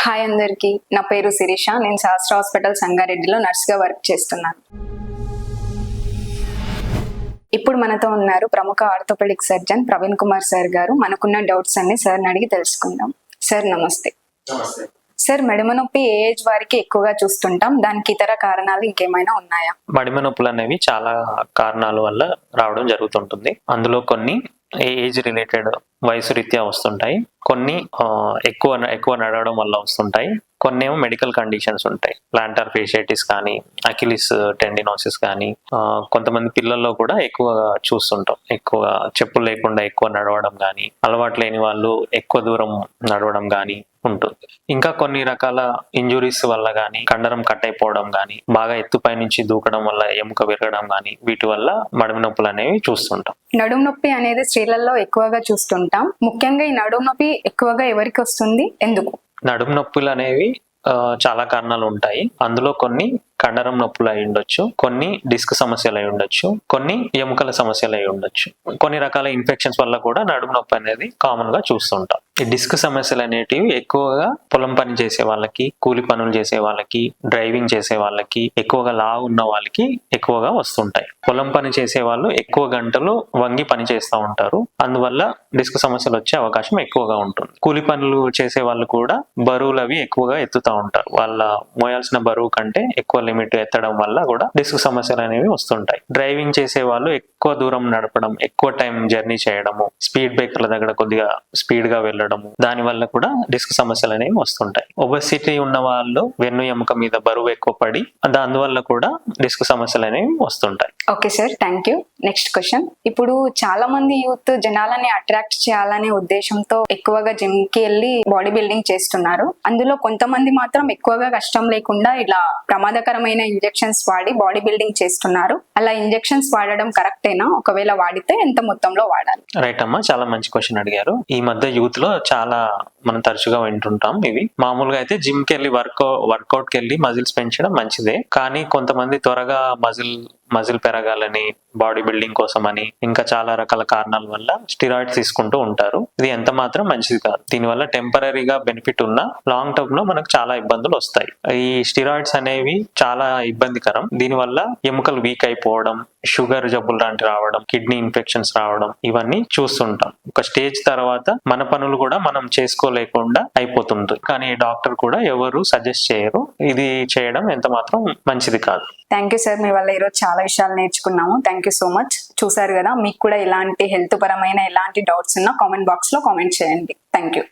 Hi అందరికి, నా పేరు శిరీష. నేను శాస్త్ర హాస్పిటల్ సంగారెడ్డిలో నర్స్గా వర్క్ చేస్తున్నాను. ఇప్పుడు మనతో ఉన్నారు ప్రముఖ orthopaedic surgeon Praveen Kumar sir గారు. మనకున్న డౌట్స్ అన్ని సార్ని అడిగి తెలుసుకుందాం. సార్ నమస్తే. సార్, మెడమ నొప్పి ఏ ఏజ్ వారికి ఎక్కువగా చూస్తుంటాం? దానికి ఇతర కారణాలు ఇంకేమైనా ఉన్నాయా? మడిమ నొప్పులు అనేవి చాలా కారణాల వల్ల రావడం జరుగుతుంటుంది. అందులో కొన్ని ఏజ్ రిలేటెడ్ వయసు రీత్యా వస్తుంటాయి, కొన్ని ఎక్కువ నడవడం వల్ల వస్తుంటాయి, కొన్ని ఏమో మెడికల్ కండిషన్స్ ఉంటాయి. ప్లాంటార్ ఫేషియటిస్ కానీ, అకిలిస్ టెండినోసిస్ కానీ, కొంతమంది పిల్లల్లో కూడా ఎక్కువగా చూస్తుంటాం. ఎక్కువ చెప్పులు లేకుండా ఎక్కువ నడవడం కానీ, అలవాటు లేని వాళ్ళు ఎక్కువ దూరం నడవడం కానీ ఉంటుంది. ఇంకా కొన్ని రకాల ఇంజురీస్ వల్ల కానీ, కండరం కట్ అయిపోవడం కానీ, బాగా ఎత్తుపై నుంచి దూకడం వల్ల ఎముక విరగడం కానీ, వీటి వల్ల మడిమ నొప్పులు అనేవి చూస్తుంటాం. నడుము నొప్పి అనేది స్త్రీలలో ఎక్కువగా చూస్తుంటాం. ముఖ్యంగా ఈ నడుము నొప్పి ఎక్కువగా ఎవరికి వస్తుంది, ఎందుకు? నడుము నొప్పులు అనేవి చాలా కారణాలు ఉంటాయి. అందులో కొన్ని కండరం నొప్పులు అయి ఉండొచ్చు, కొన్ని డిస్క్ సమస్యలు అయి ఉండొచ్చు, కొన్ని ఎముకల సమస్యలు అయి ఉండొచ్చు. కొన్ని రకాల ఇన్ఫెక్షన్స్ వల్ల కూడా నడుము నొప్పి అనేది కామన్ గా చూస్తుంటాం. ఈ డిస్క్ సమస్యలు అనేటివి ఎక్కువగా పొలం పని చేసే వాళ్ళకి, కూలి పనులు చేసే వాళ్ళకి, డ్రైవింగ్ చేసే వాళ్ళకి, ఎక్కువగా లావు ఉన్న వాళ్ళకి ఎక్కువగా వస్తుంటాయి. పొలం పని చేసే వాళ్ళు ఎక్కువ గంటలు వంగి పని చేస్తూ ఉంటారు, అందువల్ల డిస్క్ సమస్యలు వచ్చే అవకాశం ఎక్కువగా ఉంటుంది. కూలి పనులు చేసే వాళ్ళు కూడా బరువులు అవి ఎక్కువగా ఎత్తుతూ ఉంటారు. వాళ్ళ మోయాల్సిన బరువు కంటే ఎక్కువ లిమిట్ ఎత్తడం వల్ల కూడా డిస్క్ సమస్యలు అనేవి వస్తుంటాయి. డ్రైవింగ్ చేసే వాళ్ళు ఎక్కువ దూరం నడపడం, ఎక్కువ టైం జర్నీ చేయడము, స్పీడ్ బ్రేకర్ల దగ్గర కొద్దిగా స్పీడ్ గా వెళ్ళడము, దాని వల్ల కూడా డిస్క్ సమస్యలు అనేవి వస్తుంటాయి. ఒబెసిటీ ఉన్న వాళ్ళు వెన్ను ఎముక మీద బరువు ఎక్కువ పడి అందువల్ల కూడా డిస్క్ సమస్యలు అనేవి వస్తుంటాయి. Okay sir, thank you. Next question. ఇప్పుడు చాలా మంది యూత్ జనాలని అట్రాక్ట్ చేయాలనే ఉద్దేశంతో ఎక్కువగా జిమ్ కి వెళ్ళి బాడీ బిల్డింగ్ చేస్తున్నారు. అందులో కొంతమంది మాత్రం ఎక్కువగా కష్టం లేకుండా ఇలా ప్రమాదకరమైన ఇంజెక్షన్స్ వాడి బాడీ బిల్డింగ్ చేస్తున్నారు. అలా ఇంజెక్షన్స్ వాడడం కరెక్టేనా? ఒకవేళ వాడితే ఎంత మొత్తంలో వాడాలి? రైట్ అమ్మా, చాలా మంచి క్వశ్చన్ అడిగారు. ఈ మధ్య యూత్ లో చాలా మనం తరచుగా వింటుంటాం ఇవి. మామూలుగా అయితే జిమ్ కి వెళ్ళి వర్కౌట్ కి వెళ్ళి మజిల్స్ పెంచడం మంచిదే, కానీ కొంతమంది త్వరగా మజిల్ పెరగాలని, బాడీ బిల్డింగ్ కోసం అని, ఇంకా చాలా రకాల కారణాల వల్ల స్టిరాయిడ్స్ తీసుకుంటూ ఉంటారు. ఇది ఎంత మాత్రం మంచిది కాదు. దీనివల్ల టెంపరీగా బెనిఫిట్ ఉన్న లాంగ్ టర్మ్ లో మనకు చాలా ఇబ్బందులు వస్తాయి. ఈ స్టిరాయిడ్స్ అనేవి చాలా ఇబ్బందికరం. దీనివల్ల ఎముకలు వీక్ అయిపోవడం, షుగర్ జబ్బులు లాంటి రావడం, కిడ్నీ ఇన్ఫెక్షన్స్ రావడం, ఇవన్నీ చూస్తుంటాం. ఒక స్టేజ్ తర్వాత మన పనులు కూడా మనం చేసుకోలేకుండా అయిపోతుంది. కానీ డాక్టర్ కూడా ఎవరు సజెస్ట్ చేయరు. ఇది చేయడం ఎంత మాత్రం మంచిది కాదు. థ్యాంక్ యూ సార్, మీ వల్ల ఈరోజు చాలా విషయాలు నేర్చుకున్నాము. Thank you so much. చూసారు కదా, మీకు కూడా ఇలాంటి హెల్త్ పరమైన ఎలాంటి డౌట్స్ ఉన్నా కామెంట్ బాక్స్ లో కామెంట్ చేయండి. Thank you.